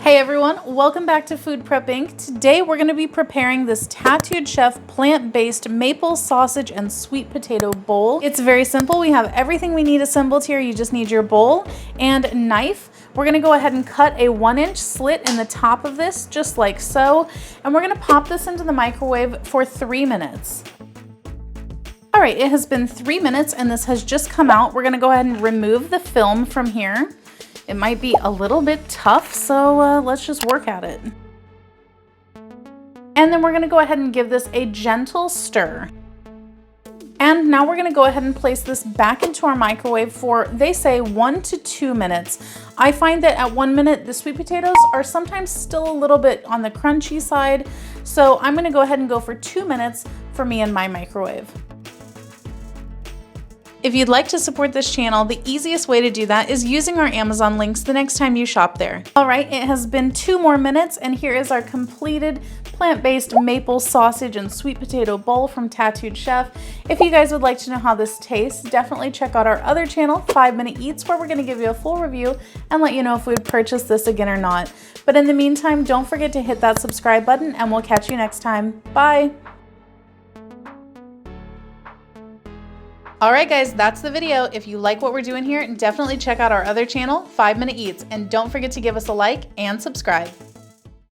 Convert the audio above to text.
Hey everyone, welcome back to Food Prep Inc. Today we're going to be preparing this Tattooed Chef plant-based maple sausage and sweet potato bowl. It's very simple. We have everything we need assembled here. You just need your bowl and knife. We're going to go ahead and cut a 1-inch slit in the top of this, just like so. And we're going to pop this into the microwave for 3 minutes. All right, it has been 3 minutes and this has just come out. We're going to go ahead and remove the film from here. It might be a little bit tough, so let's just work at it. And then we're gonna go ahead and give this a gentle stir. And now we're gonna go ahead and place this back into our microwave for, they say, 1 to 2 minutes. I find that at 1 minute, the sweet potatoes are sometimes still a little bit on the crunchy side. So I'm gonna go ahead and go for 2 minutes for me and my microwave. If you'd like to support this channel, the easiest way to do that is using our Amazon links the next time you shop there. All right, it has been 2 more minutes and here is our completed plant-based maple sausage and sweet potato bowl from Tattooed Chef. If you guys would like to know how this tastes, definitely check out our other channel, 5 Minute Eats, where we're gonna give you a full review and let you know if we would purchase this again or not. But in the meantime, don't forget to hit that subscribe button and we'll catch you next time. Bye. All right, guys, that's the video. If you like what we're doing here, definitely check out our other channel, 5 Minute Eats, and don't forget to give us a like and subscribe.